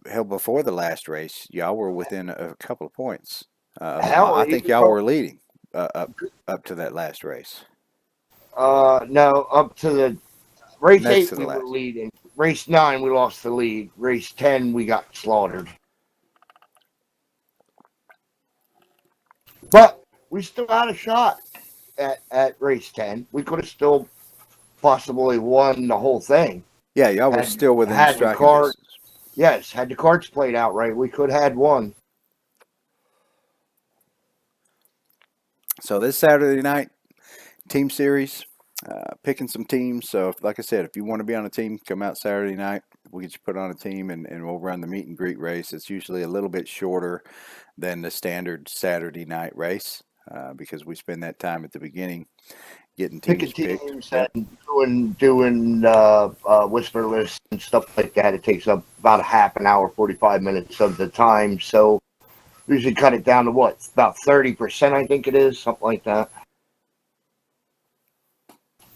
hell, before the last race, y'all were within a couple of points. Hell, I think y'all were leading up to that last race. No, up to the race Next 8 to the we were last. leading. Race 9 we lost the lead. Race 10 we got slaughtered. But we still had a shot at race 10. We could have still possibly won the whole thing. Yeah, y'all were still within had the striking card. distance. Yes, had the cards played out right, we could have had one. So this Saturday night, team series, picking some teams. So like I said, if you want to be on a team, come out Saturday night. We'll get you put on a team, and we'll run the meet and greet race. It's usually a little bit shorter than the standard Saturday night race because we spend that time at the beginning getting teams picked. And doing whisper lists and stuff like that. It takes up about a half an hour, 45 minutes of the time. So usually cut it down to what? About 30%, I think it is, something like that.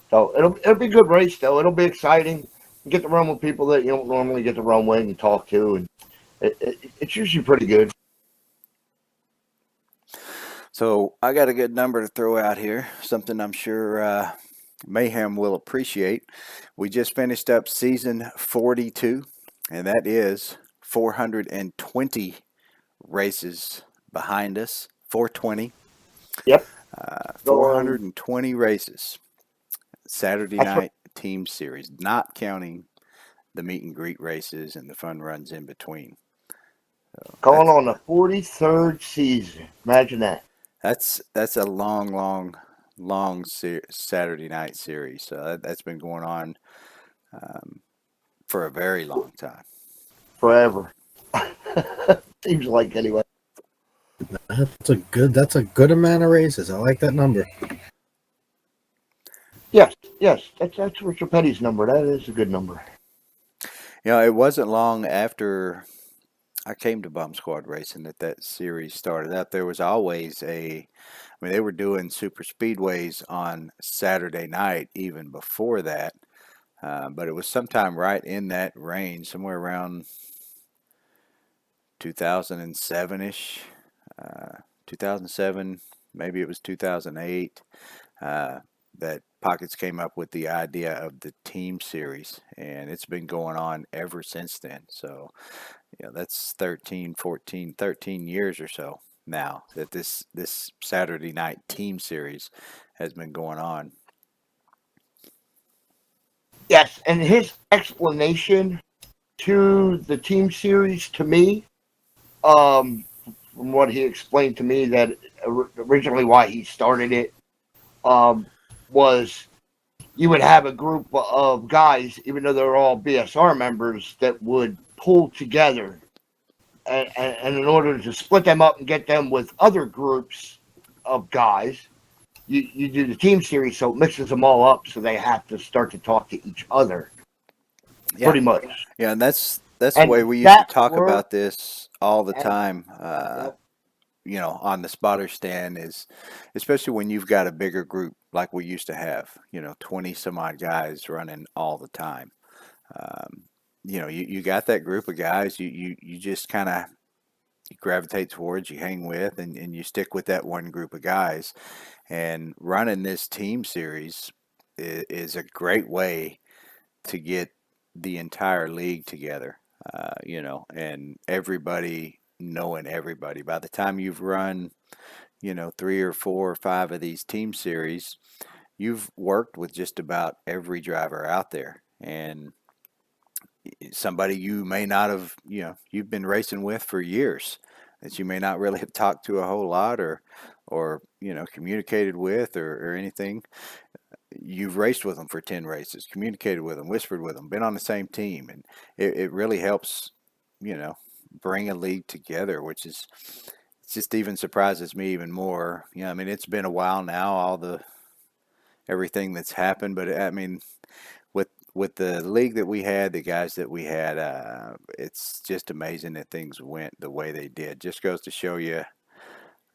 So it'll be a good race though. It'll be exciting. You get to run with people that you don't normally get to run with and talk to, and it's usually pretty good. So I got a good number to throw out here, something I'm sure Mayhem will appreciate. We just finished up season 42, and that is 420 races behind us. 420. Yep. 420 races. Saturday night team series, not counting the meet and greet races and the fun runs in between. So going on the 43rd season. Imagine that. That's a long Saturday night series. So that's been going on for a very long time. Forever. Seems like anyway. That's a good amount of races. I like that number. Yes, that's Richard Petty's number. That is a good number. It wasn't long after I came to Bomb Squad Racing that series started out. There was always they were doing super speedways on Saturday night even before that, but it was sometime right in that range, somewhere around 2007-ish, 2007, maybe it was 2008, that Pockets came up with the idea of the team series, and it's been going on ever since then. So, that's 13 years or so now that this Saturday night team series has been going on. Yes, and his explanation to the team series to me, from what he explained to me, that originally why he started it, was you would have a group of guys, even though they're all BSR members, that would pull together, and in order to split them up and get them with other groups of guys, you do the team series, so it mixes them all up, so they have to start to talk to each other. Yeah. Pretty much. Yeah, and that's the And way we used to that talk worked. about this all the And- time. Yep. You know, on the spotter stand, is especially when you've got a bigger group like we used to have. 20 some odd guys running all the time. You got that group of guys you just kind of gravitate towards, you hang with, and you stick with that one group of guys. And running this team series is a great way to get the entire league together, and everybody knowing everybody. By the time you've run, 3 or 4 or 5 of these team series, you've worked with just about every driver out there. And somebody you may not have, you've been racing with for years that you may not really have talked to a whole lot or communicated with or anything. You've raced with them for 10 races, communicated with them, whispered with them, been on the same team. And it really helps, bring a league together, which is, it just even surprises me even more. I mean, it's been a while now, everything that's happened, but I mean, with the league that we had, the guys that we had, it's just amazing that things went the way they did. Just goes to show you,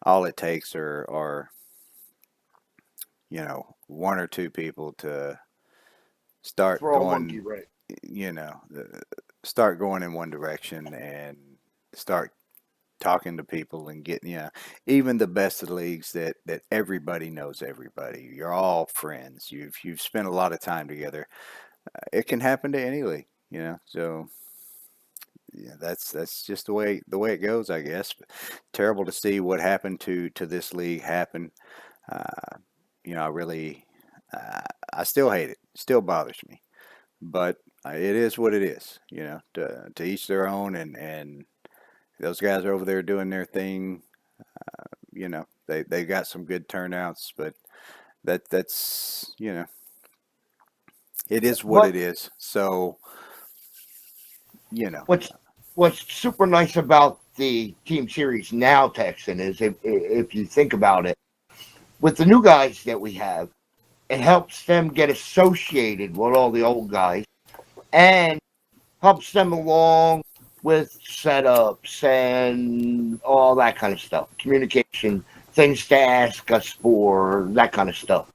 all it takes are 1 or 2 people to start Throw a going, monkey, right? start going in one direction and start talking to people and getting, even the best of the leagues that everybody knows everybody. You're all friends. You've spent a lot of time together. It can happen to any league, so yeah, that's just the way it goes, I guess. Terrible to see what happened to this league happen. I really, I still hate it. Still bothers me, but it is what it is. To each their own, and those guys are over there doing their thing. They got some good turnouts, but that's it is what it is. So, What's super nice about the team series now, Texan, is if you think about it, with the new guys that we have, it helps them get associated with all the old guys and helps them along with setups and all that kind of stuff, communication, things to ask us for, that kind of stuff.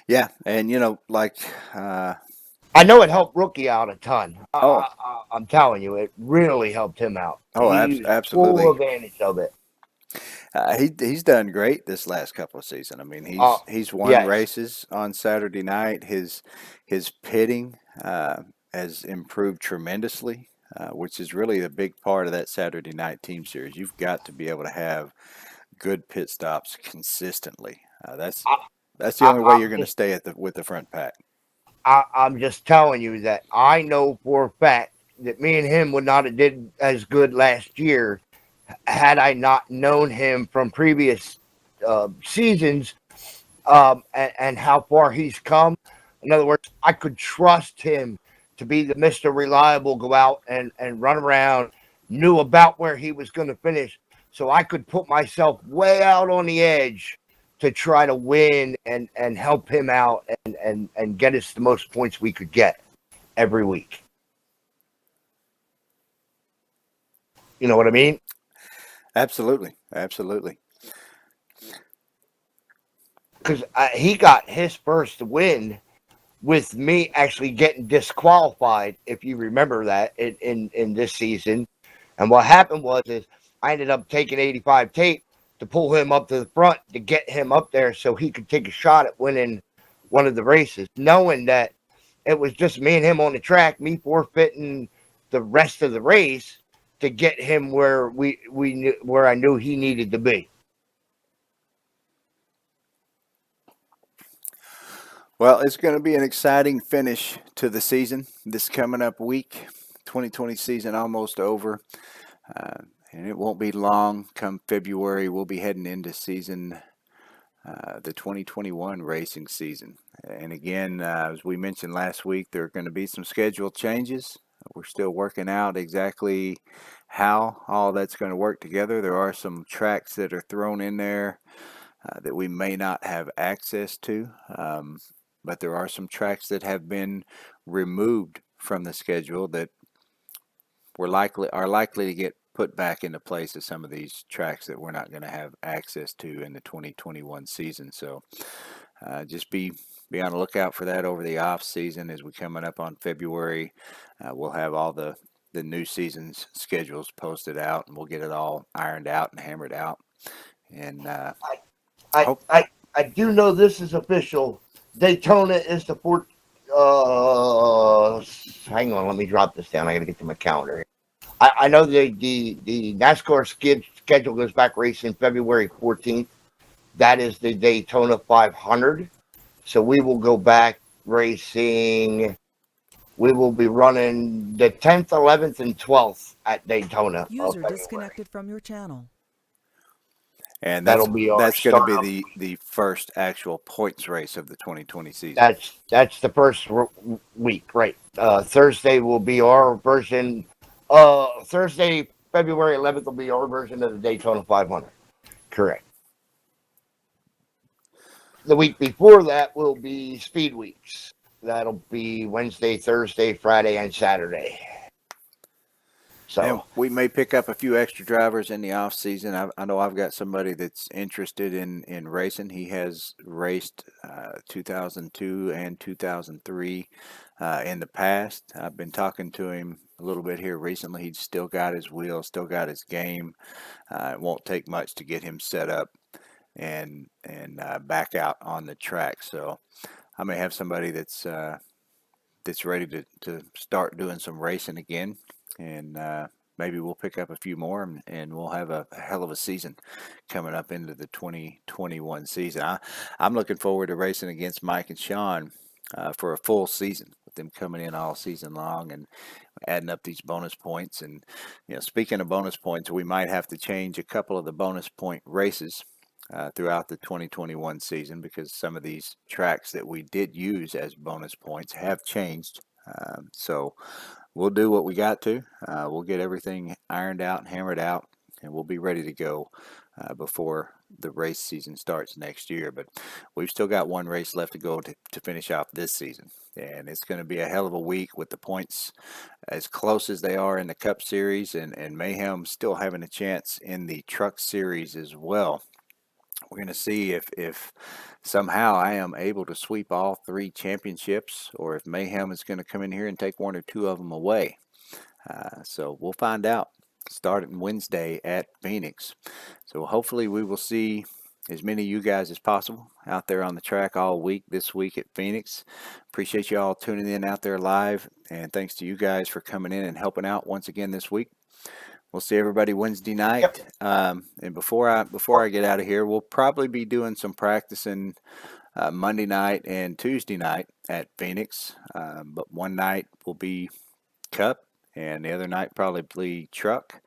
Yeah, and I know it helped Rookie out a ton. Oh. I'm telling you, it really helped him out. Oh, He used absolutely. full advantage of it. He's done great this last couple of seasons. I mean, he's won yes. races on Saturday night. His pitting has improved tremendously, which is really a big part of that Saturday night team series. You've got to be able to have good pit stops consistently. That's the only way you're going to stay with the front pack. I'm just telling you that I know for a fact that me and him would not have did as good last year had I not known him from previous seasons, and how far he's come. In other words, I could trust him to be the Mr. Reliable, go out and run around, knew about where he was going to finish. So I could put myself way out on the edge to try to win and help him out and get us the most points we could get every week. You know what I mean? Absolutely. Absolutely. Because he got his first win with me actually getting disqualified, if you remember that, in this season. And what happened was is I ended up taking 85 tape to pull him up to the front to get him up there so he could take a shot at winning one of the races, knowing that it was just me and him on the track, me forfeiting the rest of the race to get him where where I knew he needed to be. Well, it's going to be an exciting finish to the season this coming up week. 2020 season almost over. And it won't be long. Come February, we'll be heading into season, the 2021 racing season. And again, as we mentioned last week, there are going to be some schedule changes. We're still working out exactly how all that's going to work together. There are some tracks that are thrown in there that we may not have access to. But there are some tracks that have been removed from the schedule that are likely to get put back into place of some of these tracks that we're not going to have access to in the 2021 season. So just be on the lookout for that over the off season as we're coming up on February. We'll have all the new season's schedules posted out, and we'll get it all ironed out and hammered out. And I do know this is official. Daytona is the fourth. Hang on, let me drop this down. I got to get to my calendar. I know the NASCAR schedule goes back racing February 14th. That is the Daytona 500. So we will go back racing. We will be running the 10th, 11th, and 12th at Daytona. User disconnected from your channel. And that's going to be the first actual points race of the 2020 season. That's the first week, right? Thursday will be our version. Thursday, February 11th will be our version of the Daytona 500. Correct. The week before that will be speed weeks. That'll be Wednesday, Thursday, Friday, and Saturday. So and we may pick up a few extra drivers in the off season. I know I've got somebody that's interested in racing. He has raced 2002 and 2003 in the past. I've been talking to him a little bit here recently. He's still got his wheel, still got his game. It won't take much to get him set up and back out on the track. So I may have somebody that's ready to start doing some racing again. And maybe we'll pick up a few more, and we'll have a hell of a season coming up into the 2021 season. I'm looking forward to racing against Mike and Sean for a full season, with them coming in all season long and adding up these bonus points. And speaking of bonus points, we might have to change a couple of the bonus point races throughout the 2021 season, because some of these tracks that we did use as bonus points have changed. So we'll do what we got to. We'll get everything ironed out and hammered out, and we'll be ready to go before the race season starts next year. But we've still got one race left to go to finish off this season. And it's going to be a hell of a week with the points as close as they are in the Cup Series, and Mayhem still having a chance in the Truck Series as well. We're going to see if somehow I am able to sweep all three championships, or if Mayhem is going to come in here and take one or two of them away. So we'll find out starting Wednesday at Phoenix. So hopefully we will see as many of you guys as possible out there on the track all week this week at Phoenix. Appreciate you all tuning in out there live, and thanks to you guys for coming in and helping out once again this week. We'll see everybody Wednesday night. And before I get out of here, we'll probably be doing some practicing Monday night and Tuesday night at Phoenix. But one night will be Cup, and the other night probably Truck.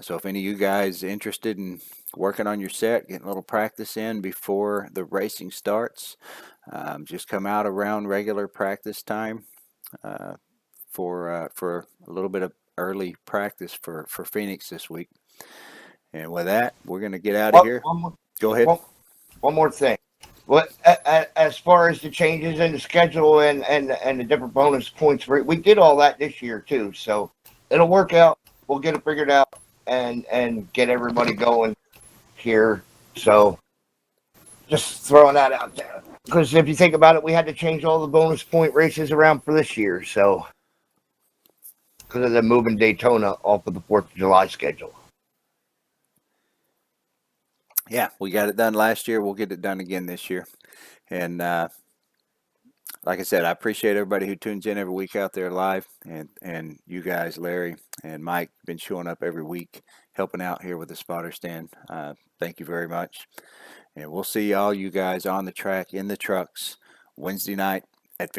So if any of you guys interested in working on your set, getting a little practice in before the racing starts, just come out around regular practice time for a little bit of early practice for Phoenix this week. And with that, we're going to get out of here. Go ahead. One more thing. What as far as the changes in the schedule and the different bonus points, we did all that this year too. So it'll work out. We'll get it figured out and get everybody going here. So just throwing that out there. Because if you think about it, we had to change all the bonus point races around for this year. So because of them moving Daytona off of the 4th of July schedule. Yeah, we got it done last year. We'll get it done again this year. And like I said, I appreciate everybody who tunes in every week out there live, and you guys, Larry and Mike, been showing up every week, helping out here with the spotter stand. Thank you very much, and we'll see all you guys on the track in the trucks Wednesday night,